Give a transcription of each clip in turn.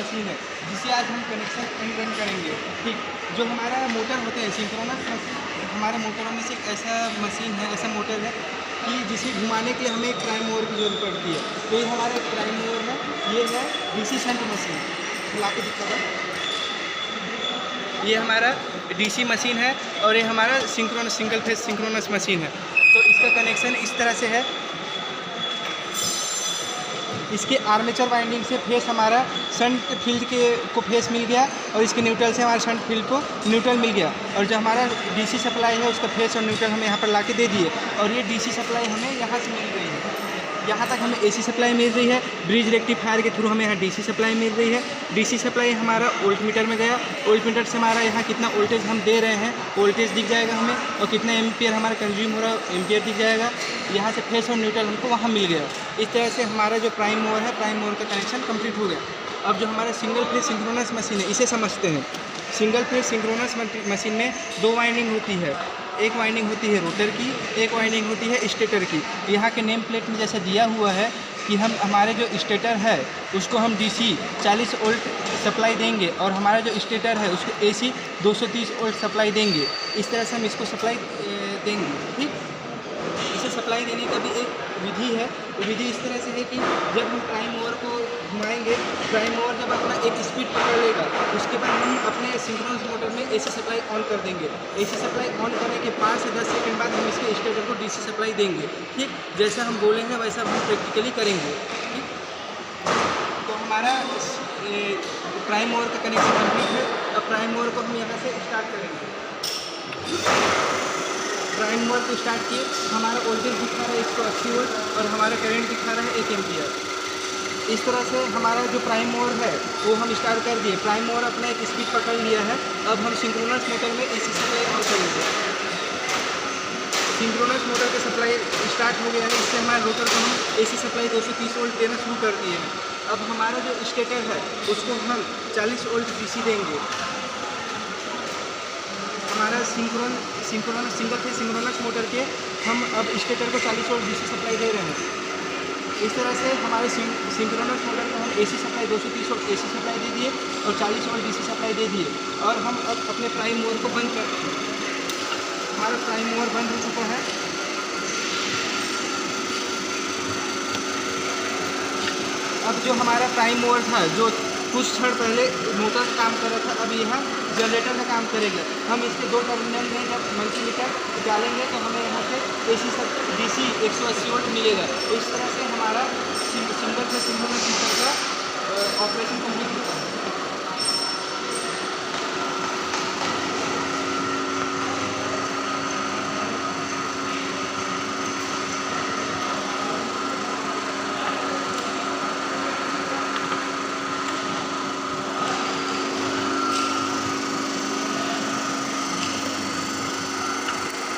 Machine है जिसे आज हम कनेक्शन रन करेंगे। ठीक, जो हमारा मोटर होते हैं सिंक्रोनस मशीन, हमारे मोटरों में से एक ऐसा मशीन है, ऐसा मोटर है कि जिसे घुमाने के लिए हमें एक प्राइम मूवर की ज़रूरत पड़ती है। तो ये हमारा एक प्राइम मूवर है, ये है डीसी शंट मशीन। ला के दिखा दो। ये हमारा डीसी मशीन है और ये हमारा सिंगल फेज सिंक्रोनस मशीन है। तो इसका कनेक्शन इस तरह से है, इसके आर्मेचर वाइंडिंग से फेस हमारा शंट फील्ड को फेस मिल गया और इसके न्यूट्रल से हमारे शंट फील्ड को न्यूट्रल मिल गया। और जो हमारा डीसी सप्लाई है उसका फेस और न्यूट्रल हमें यहाँ पर ला के दे दिए और ये डीसी सप्लाई हमें यहाँ से मिल रही है। यहाँ तक हमें एसी सप्लाई मिल रही है, ब्रिज रेक्टिफायर के थ्रू हमें यहाँ डीसी सप्लाई मिल रही है। डीसी सप्लाई हमारा वोल्ट मीटर में गया, वोल्ट मीटर से हमारा यहाँ कितना वोल्टेज हम दे रहे हैं वोल्टेज दिख जाएगा हमें, और कितना एम्पियर हमारा कंज्यूम हो रहा है एम्पियर दिख जाएगा। यहाँ से फेस और न्यूट्रल हमको वहाँ मिल गया। इस तरह से हमारा जो प्राइम मूवर है, प्राइम मूवर का कनेक्शन कंप्लीट हो गया। अब जो हमारा सिंगल फेज सिंक्रोनस मशीन है इसे समझते हैं। सिंगल फेज सिंक्रोनस मशीन में दो वाइंडिंग होती है, एक वाइंडिंग होती है रोटर की, एक वाइंडिंग होती है स्टेटर की। यहाँ के नेम प्लेट में जैसा दिया हुआ है कि हम हमारे जो स्टेटर है उसको हम डीसी 40 वोल्ट सप्लाई देंगे और हमारा जो स्टेटर है उसको एसी 230 वोल्ट सप्लाई देंगे। इस तरह से हम इसको सप्लाई देंगे। ठीक, इसे सप्लाई देने का भी एक विधि है। वो विधि इस तरह से है कि जब हम प्राइम मूवर को घुमाएंगे, प्राइम मूवर जब अपना एक स्पीड पकड़ लेगा उसके बाद हम अपने सिंक्रोनस मोटर में एसी सप्लाई ऑन कर देंगे। एसी सप्लाई ऑन करने के 5 से 10 सेकंड बाद हम इसके स्टेटर को डीसी सप्लाई देंगे। ठीक, जैसा हम बोलेंगे वैसा हम प्रैक्टिकली करेंगे। ठीक, तो हमारा प्राइम मूवर का कनेक्शन कंप्लीट है। अब प्राइम मूवर को हम यहाँ से स्टार्ट करेंगे। प्राइम मूवर को स्टार्ट किए, हमारा वोल्टेज दिखा रहा है 180 वोल्ट और हमारा करंट दिखा रहा है 1 एम्पियर। इस तरह से हमारा जो प्राइम मूवर है वो हम स्टार्ट कर दिए। प्राइम मूवर अपना एक स्पीड पकड़ लिया है। अब हम सिंक्रोनस मोटर में एसी सप्लाई ऑन करेंगे। सिंक्रोनस मोटर का सप्लाई स्टार्ट हो गया है, इससे हमारे रोटर को हम एसी सप्लाई 230 वोल्ट देना शुरू कर दिए हैं। अब हमारा जो स्टेटर है उसको हम 40 वोल्ट डीसी देंगे। हमारा सिंगल फेज सिंक्रोनस मोटर के हम अब स्टेटर को 40 वोल्ट डीसी सप्लाई दे रहे हैं। इस तरह से हमारे सिंक्रोनस मोटर को हम AC supply 230 volt AC supply दे दिए और 40 वोल्ट डीसी सप्लाई दे दिए। और हम अब अपने प्राइम मूवर को बंद करते हैं। हमारा प्राइम मूवर बंद हो चुका है। अब जो हमारा प्राइम मूवर था जो कुछ क्षण पहले मोटर का काम कर रहा था, अब यहाँ जनरेटर का काम करेगा। हम इसके दो टर्मिनल में जब मल्टीमीटर डालेंगे तो हमें यहाँ से एसी डीसी 180 वोल्ट मिलेगा। इस तरह से हमारा सिंगल फेज सिंक्रोनस मोटर का ऑपरेशन कंप्लीट होता है।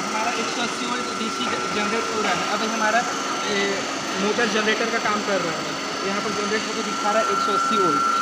हमारा 180 वोल्ट डीसी जनरेट हो रहा है। अब हमारा मोटर जनरेटर का काम कर रहा है। यहाँ पर जनरेटर को दिखा रहा है 180 वोल्ट।